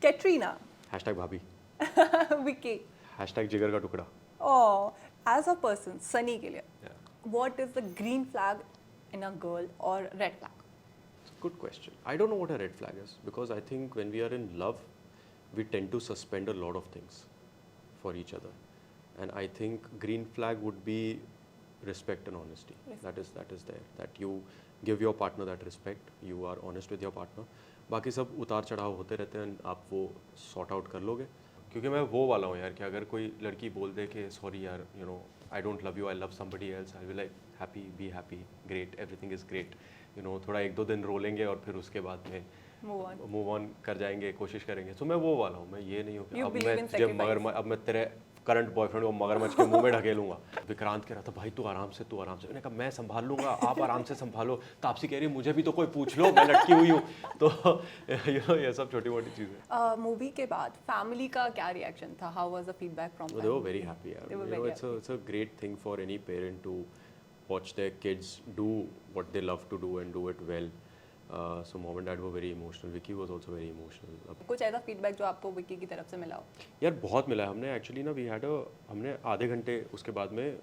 Katrina. Hashtag भाभी, Vicky. Hashtag जिगर का टुकड़ा. Oh, as a person, Sunny के लिए, Yeah. what is the green flag in a girl or red flag? It's a good question. I don't know what a red flag is because I think when we are in love, we tend to suspend a lot of things for each other. And I think green flag would be respect and honesty. Respect. That is there. That you give your partner that respect. You are honest with your partner. बाकी सब उतार चढ़ाव होते रहते हैं, आप वो sort out कर लोगे. क्योंकि मैं वो वाला हूँ यार कि अगर कोई लड़की बोल दे कि सॉरी यार, you know, I don't love you, I love somebody else, I will like happy, be happy, great, everything is great, you know, थोड़ा 1-2 दिन रोलेंगे और फिर उसके बाद में मूव ऑन कर जाएंगे, कोशिश करेंगे. तो मैं वो वाला हूँ. मैं ये नहीं हूँ कि You अब believe मैं in तुझे sacrifice. अब मैं तेरे करंट बॉयफ्रेंड को मगरमच्छ के मुंह में ढकेलूंगा. विक्रांत कह रहा था भाई तू आराम से. मैंने कहा मैं संभाल लूंगा, आप आराम से संभालो. तापसी कह रही है मुझे भी तो कोई पूछ लो, मैं लटकी हुई हूँ. तो ये सब छोटी मोटी चीज़ें. मूवी के बाद फैमिली का क्या रिएक्शन था? How was the feedback from They were very happy. Yeah. They were You know, very it's a great thing for any parent to watch their kids do what they love to do and do it well. So mom and dad were very emotional. Vicky was also very emotional. कुछ ऐसा feedback जो आपको विकी की तरफ से मिला हो? यार बहुत मिला है. हमने एक्चुअली ना हमने आधे घंटे उसके बाद में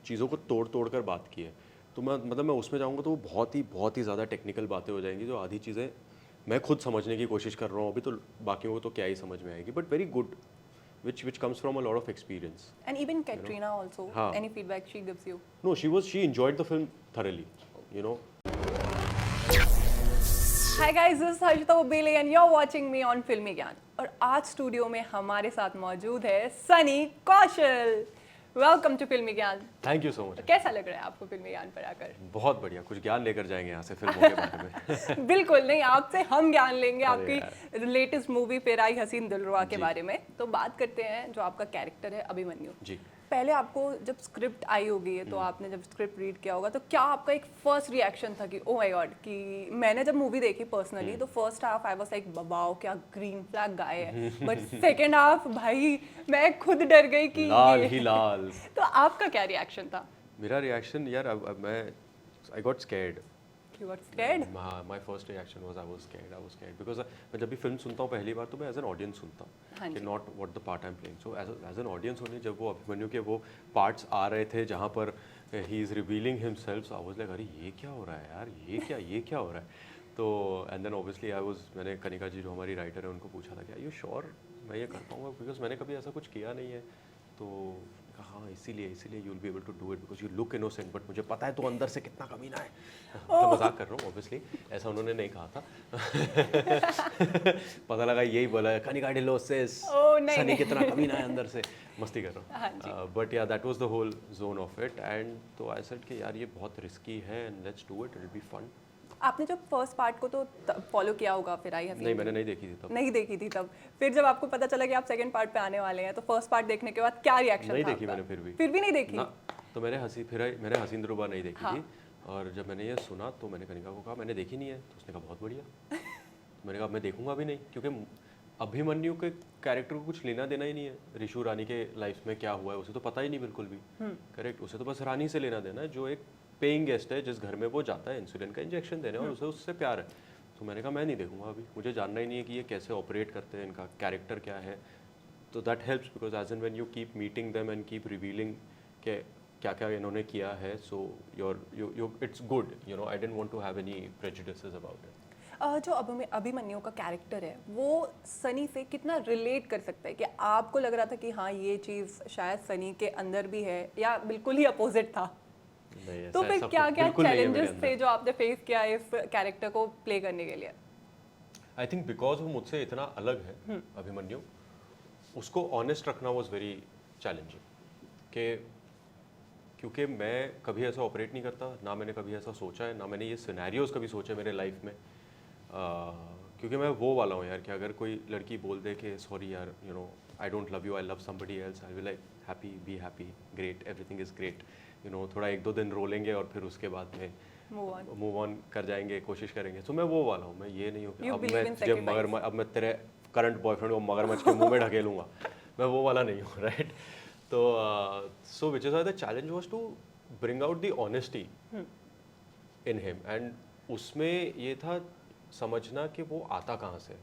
चीज़ों को तोड़ कर बात की है. तो मैं उसमें जाऊँगा तो वो बहुत ही ज़्यादा टेक्निकल बातें हो जाएंगी, जो आधी चीज़ें मैं खुद समझने की कोशिश कर रहा हूँ अभी, तो बाकियों को तो क्या ही समझ में आएगी. But very good, which comes from a lot of experience. And even Katrina also, हाँ. any feedback she gives you? No, she enjoyed the film thoroughly, you know. Hi guys, this is Harshita Ubele and you're watching me on फिल्मी ज्ञान. और आज studio में हमारे साथ मौजूद है सनी कौशल. वेलकम टू फिल्मी ज्ञान. Thank you so much. कैसा लग रहा है आपको फिल्मी ज्ञान पर आकर? बहुत बढ़िया. कुछ ज्ञान लेकर जाएंगे यहाँ से फिल्मों के बारे में. बिल्कुल नहीं, आपसे हम ज्ञान लेंगे अरे आपकी लेटेस्ट मूवी फिर आई हसीन दिलरुबा के बारे में. तो बात करते हैं जो आपका कैरेक्टर है अभिमन्यु. जी. पहले आपको जब स्क्रिप्ट आई होगी तो आपने जब स्क्रिप्ट रीड किया होगा तो क्या आपका एक फर्स्ट रिएक्शन था कि ओ माय गॉड, कि मैंने जब मूवी देखी पर्सनली तो first half I was like wow क्या ग्रीन फ्लैग गाय है, बट सेकंड हाफ भाई मैं खुद डर गई कि लाल ही लाल. तो आपका क्या रिएक्शन था? मेरा रिएक्शन यार अब मैं I got scared. You were scared? My first reaction was I was scared because मैं जब भी फिल्म सुनता हूँ पहली बार तो मैं एज एन ऑडियंस सुनता हाँ हूँ जी. कि not what the part I am playing. So as an audience होने जब वो अभिमन्यु के वो पार्ट्स आ रहे थे जहाँ पर he is revealing himself, so I was like अरे ये क्या हो रहा है यार, ये क्या हो रहा है. तो एंड देन ऑब्वियसली मैंने कनिका जी जो हमारी राइटर है उनको पूछा था कि आर यू श्योर मैं ये कर पाऊँगा, बिकॉज मैंने कभी ऐसा कुछ किया नहीं है. तो हाँ इसीलिए you will be able to do it because you look innocent, but मुझे पता है तो अंदर से कितना कमीना है. तो मजाक कर रहा हूँ ऑब्वियसली, ऐसा उन्होंने नहीं कहा था. पता लगा यही बोला है कनिका डिलोसिस, सनी कितना कमीना है अंदर से. मस्ती कर रहा हूँ. But yeah that was the whole zone of it. And तो आई सेड कि यार ये बहुत रिस्की है and let's do it, it will be fun. आपने जब फर्स्ट पार्ट को तो फॉलो किया होगा फिर आई हसीन? नहीं मैंने नहीं देखी थी तब. नहीं देखी थी तब. फिर जब आपको पता चला कि आप सेकंड पार्ट पे आने वाले हैं तो फर्स्ट पार्ट देखने के बाद क्या रिएक्शन था? नहीं देखी मैंने फिर भी नहीं देखी ना. तो मैंने हसीन दिलरुबा नहीं देखी थी. और जब मैंने ये सुना तो मैंने कनिका को कहा मैंने देखी नहीं है. तो उसने कहा बहुत बढ़िया. तो मैंने कहा मैं देखूंगा भी नहीं, क्योंकि अभिमन्यु के कैरेक्टर को कुछ लेना देना ही नहीं है. रिशु रानी के लाइफ में क्या हुआ है उसे तो पता ही नहीं बिल्कुल भी. करेक्ट. उसे तो बस रानी से लेना देना है जो एक पेइंग गेस्ट है जिस घर में वो जाता है इंसुलिन का इंजेक्शन देने, और उसे उससे प्यार है. तो मैंने कहा मैं नहीं देखूंगा अभी, मुझे जानना ही नहीं है कि ये कैसे ऑपरेट करते हैं, इनका कैरेक्टर क्या है. तो that helps because as an when you keep meeting them and keep revealing के क्या क्या इन्होंने किया है, so your it's good, you know. I didn't want to have any prejudices about it. जो अभिमन्यु का कैरेक्टर है वो सनी से कितना रिलेट कर सकता है? कि आपको लग रहा था कि हाँ ये चीज़ शायद सनी के अंदर भी है, या बिल्कुल ही अपोजिट था? तो फिर क्या क्या चैलेंजेस थे जो आपने फेस किया इस कैरेक्टर को प्ले करने के लिए? आई थिंक बिकॉज वो मुझसे इतना अलग है अभिमन्यु, उसको ऑनेस्ट रखना वाज वेरी चैलेंजिंग. क्योंकि मैं कभी ऐसा ऑपरेट नहीं करता, ना मैंने कभी ऐसा सोचा है, ना मैंने ये सिनेरियोज कभी सोचे मेरे लाइफ में. क्योंकि मैं वो वाला हूँ यार कि अगर कोई लड़की बोल दे कि सॉरी यार, you know, I don't love you, I love somebody else, I will like happy, be happy, great, everything is great, you know, थोड़ा 1-2 दिन रोलेंगे और फिर उसके बाद में मूव ऑन कर जाएंगे, कोशिश करेंगे. तो मैं वो वाला हूँ. मैं ये नहीं हूँ कि अब मैं तेरे करंट बॉयफ्रेंड को मगरमच्छ के मुंह में ढकेलूंगा. मैं वो वाला नहीं हूँ. राइट. तो so which is the challenge was to bring out the honesty in him. And उसमें ये था समझना कि वो आता कहाँ से.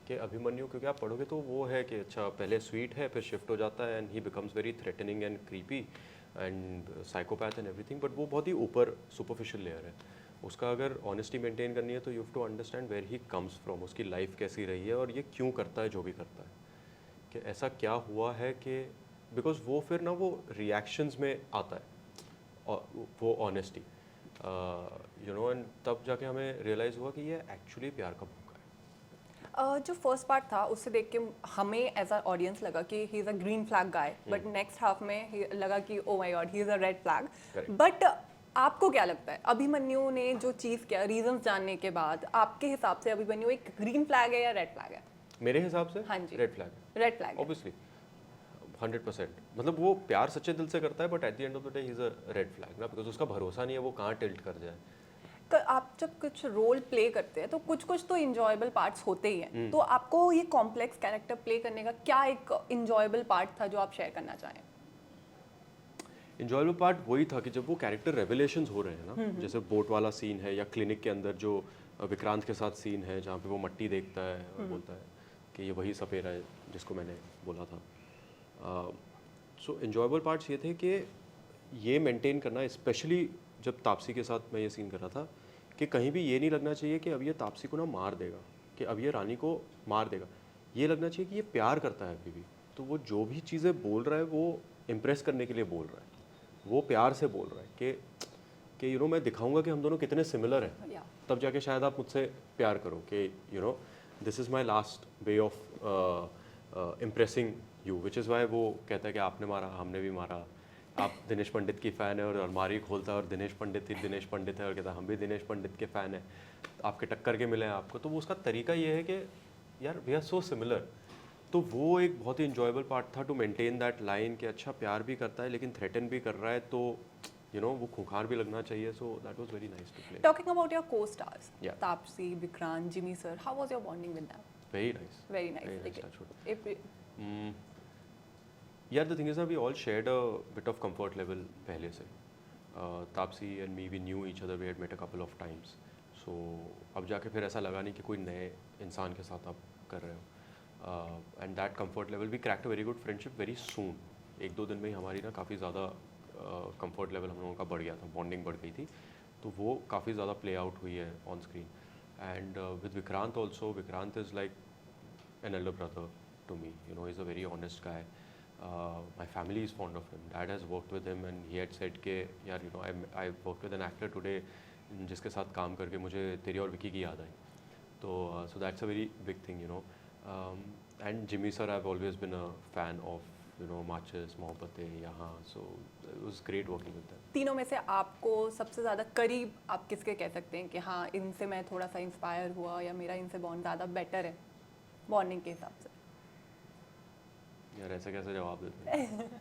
कि अभिमन्यु, क्योंकि आप पढ़ोगे तो वो है कि अच्छा पहले स्वीट है, फिर शिफ्ट हो जाता है and he becomes very threatening and creepy and psychopath and everything, but वो बहुत ही ऊपर सुपरफिशियल लेयर है। उसका अगर ऑनेस्टी मेंटेन करनी है तो you have to understand where he comes from, उसकी लाइफ कैसी रही है और ये क्यों करता है जो भी करता है, कि ऐसा क्या हुआ है कि बिकॉज वो फिर ना वो रिएक्शंस में आता है और वो ऑनेस्टी यू नो, एंड तब जाके हमें रियलाइज़ हुआ कि ये एक्चुअली प्यार का भूखा है। जो फर्स्ट पार्ट था उससे देख के हमें एज अ ऑडियंस लगा कि he is a green flag guy, but next half में लगा कि oh my God he is a red flag. But आपको क्या लगता है अभिमन्यु ने जो चीज़ किया, रीजंस जानने के बाद आपके हिसाब से अभिमन्यु एक ग्रीन फ्लैग है या रेड फ्लैग है? मेरे हिसाब से हाँ जी, red flag, red flag obviously 100%। मतलब वो प्यार सच्चे दिल से करता है, but at the end of the day he is a red flag ना, बिकॉज उसका भरोसा नहीं है वो कहाँ टिल्ट कर जाए। आप जब कुछ रोल प्ले करते हैं तो कुछ कुछ तो इंजॉयबल पार्ट्स होते ही हैं, तो आपको ये कॉम्प्लेक्स कैरेक्टर प्ले करने का क्या एक इंजॉयबल पार्ट था जो आप शेयर करना चाहें? इंजॉयबल पार्ट वही था कि जब वो कैरेक्टर रेवलेशंस हो रहे हैं ना, जैसे बोट वाला सीन है या क्लिनिक के अंदर जो विक्रांत के साथ सीन है जहाँ पे वो मट्टी देखता है और बोलता है कि ये वही सपेरा है जिसको मैंने बोला था। सो इंजॉयबल पार्ट्स ये थे कि ये मेंटेन करना, स्पेशली जब तापसी के साथ मैं ये सीन कर रहा था, कि कहीं भी ये नहीं लगना चाहिए कि अब ये तापसी को ना मार देगा, कि अब ये रानी को मार देगा। ये लगना चाहिए कि ये प्यार करता है अभी भी, तो वो जो भी चीज़ें बोल रहा है वो इम्प्रेस करने के लिए बोल रहा है, वो प्यार से बोल रहा है कि यू नो मैं दिखाऊंगा कि हम दोनों कितने सिमिलर हैं, तब जाके शायद आप मुझसे प्यार करो, कि you know this is my last way of impressing you, which is why वो कहता है कि आपने मारा हमने भी मारा। आप दिनेश पंडित की फ़ैन है और अलमारी खोलता है और दिनेश पंडित है और कहता है हम भी दिनेश पंडित के फ़ैन हैं, आपके टक्कर के मिले हैं आपको। तो वो उसका तरीका ये है कि यार वी आर सो सिमिलर। तो वो एक बहुत ही इंजॉयबल पार्ट था टू मेंटेन दैट लाइन कि अच्छा प्यार भी करता है लेकिन थ्रेटन भी कर रहा है, तो यू नो वो खूंखार भी लगना चाहिए। So that was very nice to play. Talking about your co-stars, Taapsee, Vikrant, Jimmy sir, how was your bonding with them? Very nice, very nice. यार the thing is we all shared a bit of comfort level पहले से। Taapsee and me, we knew each other, we had met a couple of times. So अब जाके फिर ऐसा लगा नहीं कि कोई नए इंसान के साथ आप कर रहे हो। And that comfort level, we cracked a very good friendship very soon. 1-2 दिन में ही हमारी ना काफ़ी ज़्यादा कंफर्ट लेवल हम लोगों का बढ़ गया था, बॉन्डिंग बढ़ गई थी। तो वो काफ़ी ज़्यादा प्ले आउट हुई है on screen. And with Vikrant also, Vikrant is like an elder brother to me, you know, he's a very honest guy. My family is fond of him. Dad has worked with him and he had said कि यार you know I worked with an actor today जिसके साथ काम करके मुझे तेरी और विकी की याद आई। तो so that's a very big thing, you know. And Jimmy sir, I've always been a fan of, you know, Matches, Mohabbatein यहाँ, so it was great working with them. तीनों में से आपको सबसे ज़्यादा करीब आप किसके कह सकते हैं कि हाँ इनसे मैं थोड़ा सा इंस्पायर हुआ या मेरा इनसे बॉन्ड ज़्यादा बेटर है बॉन्डिंग के हिसाब से? यार ऐसे कैसे जवाब देते हैं?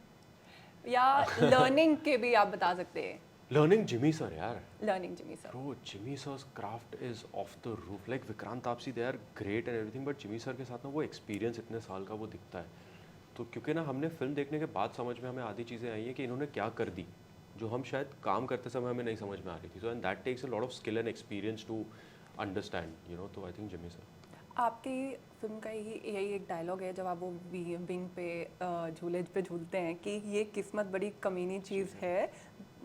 या लर्निंग के भी आप बता सकते हैं। लर्निंग जिमी सर यार, learning Jimmy sir. Bro Jimmy sir's craft is off the roof. Like Vikrant Taapsee they are great and everything, but Jimmy sir के साथ ना वो एक्सपीरियंस इतने साल का वो दिखता है। तो क्योंकि ना हमने फिल्म देखने के बाद समझ में हमें आधी चीज़ें आई हैं कि इन्होंने क्या कर दी जो हम शायद काम करते समय हमें नहीं समझ में आ रही थी। So and that takes a lot of skill and experience to understand, you know. तो आई थिंक जिमी सर। आपकी फिल्म का यही एक डायलॉग है जब आप वो विंग पे झूले पे झूलते हैं कि ये किस्मत बड़ी कमीनी चीज़ है,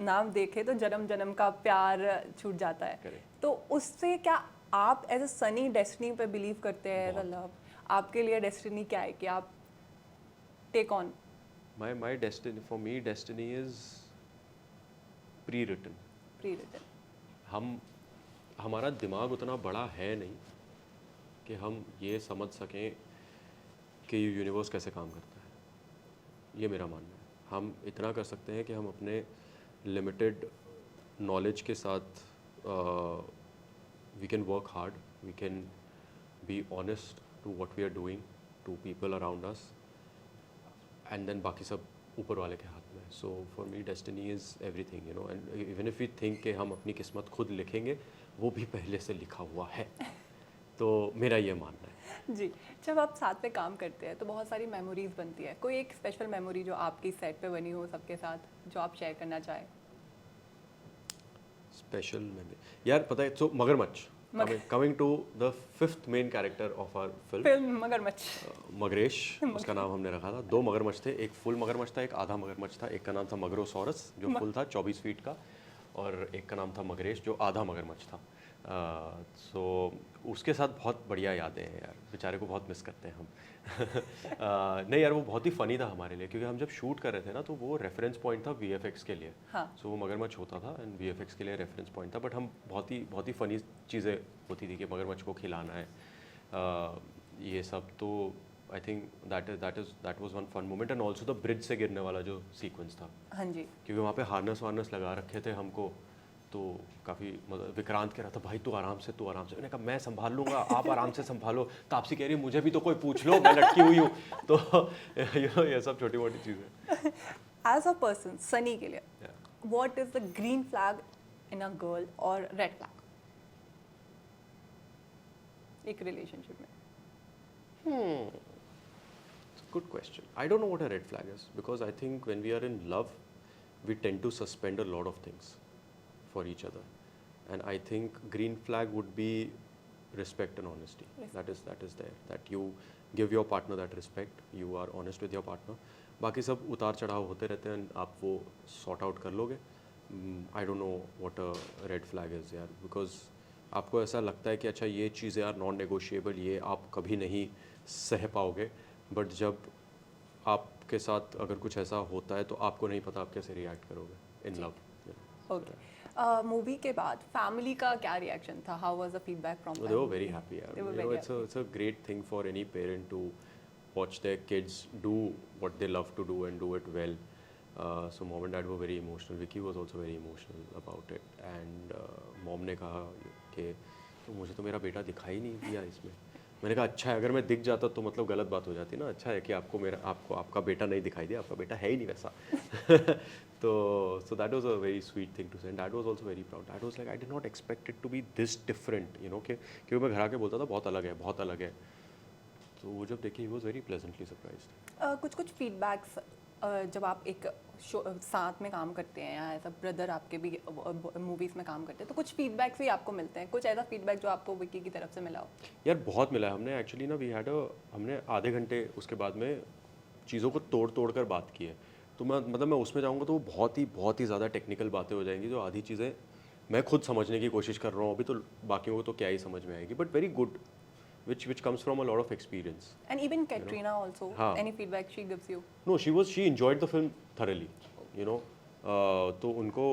नाम देखे तो जन्म जन्म का प्यार छूट जाता है। Correct. तो उससे क्या आप एज अ सनी डेस्टिनी पे बिलीव करते हैं? एज अ लव आपके लिए डेस्टिनी क्या है कि आप take on? My destiny, for me destiny is pre-written. हमारा दिमाग उतना बड़ा है नहीं कि हम ये समझ सकें कि ये यूनिवर्स कैसे काम करता है। ये मेरा मानना है। हम इतना कर सकते हैं कि हम अपने लिमिटेड नॉलेज के साथ we can work hard, we can be honest to what we are doing to people around us, and then बाकी सब ऊपर वाले के हाथ में। So for me destiny is everything, you know. And even if we think कि हम अपनी किस्मत खुद लिखेंगे, वो भी पहले से लिखा हुआ है। तो मेरा ये मानना है। जी, जब आप साथ में काम करते हैं तो बहुत सारी मेमोरीज बनती है। कोई एक स्पेशल मेमोरी जो आपकी सेट पे बनी हो सबके साथ, जो आप शेयर करना चाहें? स्पेशल मेमोरी यार पता है, तो मगरमच्छ Coming to the fifth main character of our film, मगरमच्छ. मगरेश, उसका नाम हमने रखा था. दो मगरमच्छ थे, एक फुल मगरमच्छ था, एक आधा मगरमच्छ था. एक का नाम था मगरोसॉरस जो फुल था 24 फीट का, और एक का नाम था मगरेश जो आधा मगरमच्छ था. सो उसके साथ बहुत बढ़िया यादें हैं यार, बेचारे को बहुत मिस करते हैं हम. नहीं यार, वो बहुत ही फ़नी था हमारे लिए, क्योंकि हम जब शूट कर रहे थे ना तो वो रेफरेंस पॉइंट था VFX के लिए. सो वो मगरमच्छ होता था एंड VFX के लिए रेफरेंस पॉइंट था, बट हम बहुत ही फ़नी चीज़ें होती थी कि मगरमच्छ को खिलाना है, ये सब. तो I think that was one fun moment. And also the bridge से गिरने वाला जो सीक्वेंस था, हाँ जी, क्योंकि वहाँ पे हार्नेस वार्नेस लगा रखे थे हमको, तो काफ़ी मतलब विक्रांत कह रहा था भाई तू आराम से. मैंने कहा मैं संभाल लूँगा, आप आराम से संभालो. तापसी कह रही है मुझे भी तो कोई पूछ लो, मैं लटकी हुई हूँ. तो ये सब छोटी मोटी चीज़ें. एज अ पर्सन सनी के लिए what is the green flag in a girl और रेड फ्लैग एक रिलेशनशिप में? Good question. I don't know what a red flag is, because I think when we are in love, we tend to suspend a lot of things for each other, and I think green flag would be respect and honesty. That is there. That you give your partner that respect. You are honest with your partner. बाकी सब उतार चढ़ाव होते रहते हैं, आप वो sort out कर लोगे. I don't know what a red flag is यार, because आपको ऐसा लगता है कि अच्छा ये चीज़ें यार नॉन नेगोशिएबल, ये आप कभी नहीं सह पाओगे, बट जब आपके साथ अगर कुछ ऐसा होता है तो आपको नहीं पता आप कैसे रिएक्ट करोगे इन लव. ओके, मूवी के बाद फैमिली का क्या रिएक्शन था? How was the feedback from They were very happy. It's a great thing for any parent to watch their kids do what they love to do and do it well. So mom and dad were very emotional. Vicky was also very emotional about it. And mom ने कहा कि तो मुझे तो मेरा बेटा दिखाई नहीं दिया इसमें. मैंने कहा अच्छा है, अगर मैं दिख जाता तो मतलब गलत बात हो जाती ना. अच्छा है कि आपको आपका बेटा नहीं दिखाई दिया, आपका बेटा है ही नहीं वैसा. तो so that was a very sweet thing to say, and dad was also very proud. Dad was like, I did not expect it to be this different, you know, क्योंकि मैं घर आके बोलता था बहुत अलग है. तो वो जब देखी, he was very pleasantly surprised. कुछ फीडबैक्स जब आप एक साथ में काम करते हैं या ऐसा ब्रदर आपके भी मूवीज़ में काम करते हैं, तो कुछ फीडबैक्स भी आपको मिलते हैं? कुछ ऐसा फीडबैक जो आपको विकी की तरफ से मिला हो? यार बहुत मिला है. हमने एक्चुअली ना हमने आधे घंटे उसके बाद में चीज़ों को तोड़ कर बात की है. तो मैं उसमें जाऊँगा तो वो बहुत ही ज़्यादा टेक्निकल बातें हो जाएंगी, जो आधी चीज़ें मैं खुद समझने की कोशिश कर रहा हूँ अभी, तो बाकियों को तो क्या ही समझ में आएगी, but very good, which comes from a lot of experience. And even Katrina also, any feedback she gives you? No, she enjoyed the film thoroughly, you know. तो उनको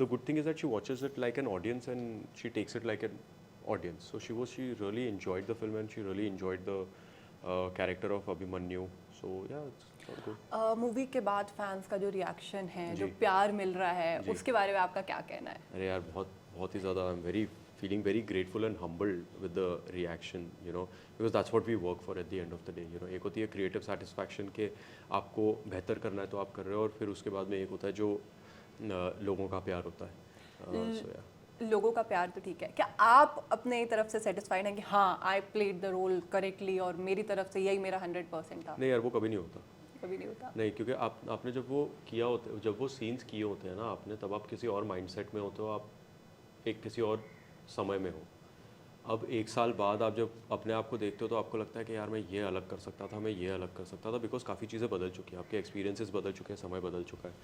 the good thing is that she watches it like an audience and she takes it like an audience. So she really enjoyed the film and she really enjoyed the character of Abhimanyu. So yeah, it's all good. Movie के बाद fans का जो reaction है, जो प्यार मिल रहा है, उसके बारे में आपका क्या कहना है? अरे यार बहुत ही ज़्यादा, I'm feeling very grateful and humbled with the reaction, you know, because that's what we work for at the end of the day, you know. एक होती है creative satisfaction के आपको बेहतर करना है तो आप कर रहे हो, और फिर उसके बाद में एक होता है जो लोगों का प्यार होता है. So yeah. लोगों का प्यार तो ठीक है, क्या आप अपने तरफ से सेटिस्फाइड हैं कि हाँ I played the role correctly और मेरी तरफ से यही मेरा 100% था? नहीं यार, वो कभी नहीं होता. कभी नहीं होता? नहीं, क्योंकि आपने जब वो सीन्स किए होते हैं ना आपने, तब आप किसी और माइंडसेट में होते हो, आप एक किसी और समय में हो. अब एक साल बाद आप जब अपने आप को देखते हो तो आपको लगता है कि यार मैं ये अलग कर सकता था, बिकॉज काफ़ी चीज़ें बदल चुकी हैं, आपके एक्सपीरियंसेस बदल चुके हैं, समय बदल चुका है.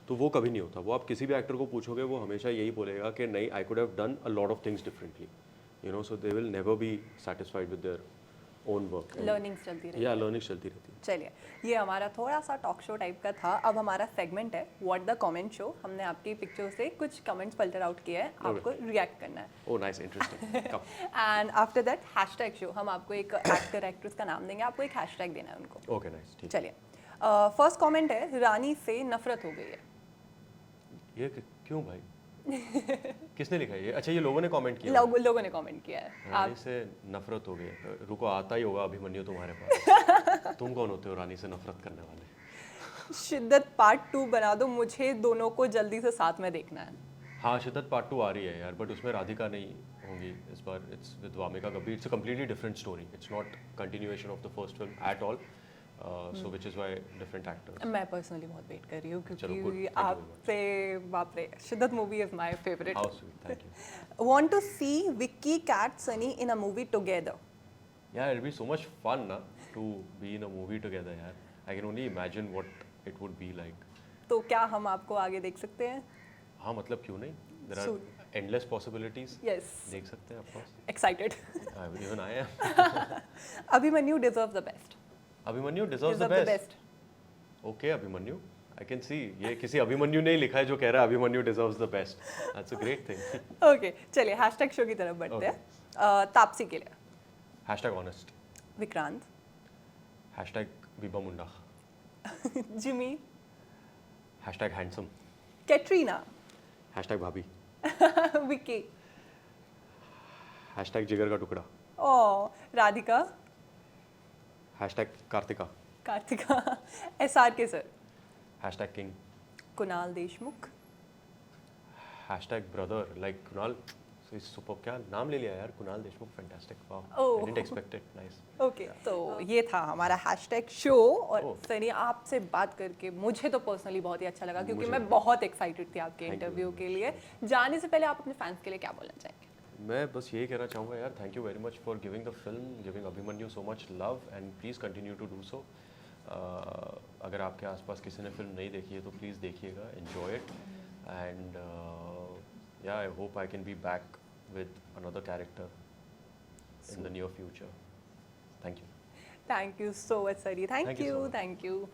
तो वो कभी नहीं होता. वो आप किसी भी एक्टर को पूछोगे, वो हमेशा यही बोलेगा कि नहीं, I could have done a lot of things differently, you know. So they will never be satisfied with their own work. Learnings चलती रहती है. लर्निंग चलती रहती है. चलिए, ये हमारा थोड़ा सा टॉक शो टाइप का था. अब हमारा सेगमेंट है व्हाट द कमेंट शो. हमने आपकी पिक्चर से कुछ कमेंट्स फिल्टर आउट किए हैं, आपको रिएक्ट करना है. Oh nice, interesting. And after that hashtag show. हम आपको एक एक्टर एक्ट्रेस का नाम देंगे, आपको एक हैशटैग देना है उनको. ओके नाइस, ठीक. चलिए, फर्स्ट कमेंट है, रानी से नफरत हो गई है. ये क्यों भाई? किसने लिखा है ये? अच्छा, ये लोगों ने कमेंट किया. लोगों ने कमेंट किया है. रानी से नफरत हो गई. रुको, आता ही होगा अभिमन्यु तुम्हारे पास. तुम कौन होते हो रानी से नफरत करने वाले? शिद्दत पार्ट 2 बना दो, मुझे दोनों को जल्दी से साथ में देखना है. हाँ, शिद्दत पार्ट 2 आ रही है यार, बट उसमें राधिका नहीं होंगी इस बार. It's with Wamiqa Kabir. It's a completely different story. It's not continuation of the first film at all. so which is why different actors. मैं पर्सनली बहुत वेट कर रही हूँ चलो, good. क्योंकि Thank you very आपसे बाप रे शिद्दत movie is my favourite. How sweet, thank you. Want to see Vicky, Kat, Sunny in a movie together? Yeah, it'll be so much fun na, to be in a movie together. यार, I can only imagine what it would be like. तो क्या हम आपको आगे देख सकते हैं? हाँ मतलब क्यों नहीं? There are Soon. endless possibilities. Yes. देख सकते हैं of course. Excited. Even I am. Abhimanyu deserves the best. Abhimanyu deserves the Deserve the best. best. Okay, Abhimanyu. I can see. ये किसी अभिमन्यु ने ही लिखा है जो कह रहा है Abhimanyu deserves the best. That's a great thing. Okay, चलिए हैशटैग शो की तरफ बढ़ते हैं. तापसी के लिए Hashtag honest. Vikrant, Hashtag Biba Munda. Jimmy, Hashtag handsome. Katrina, Hashtag भाभी. विकी, Hashtag जिगर का टुकड़ा. ओ राधिका, Hashtag कार्तिका. कार्तिका, एसआर के sir, Hashtag king. Kunal Deshmukh, Hashtag brother like Kunal. So he's super. क्या नाम ले लिया यार Kunal Deshmukh. Fantastic. Wow. Oh. I didn't expect it. Nice. Okay तो ये था हमारा हैशटैग शो. और Oh. सनी आपसे बात करके मुझे तो पर्सनली बहुत ही अच्छा लगा क्योंकि मुझे मैं भी। बहुत एक्साइटेड थी आपके Thank you इंटरव्यू very के much. लिए. जाने से पहले आप अपने फैंस के लिए क्या बोलना चाहेंगे? मैं बस यही कहना चाहूँगा यार thank you very much for giving the film giving Abhimanyu so much love and please continue to do so. अगर आपके आसपास किसी ने फिल्म नहीं देखी है तो प्लीज़ देखिएगा. एन्जॉय इट एंड या I hope I can be back with another character in the near future. Thank you. Thank you so much Sunny. Thank thank you so you much. Thank you.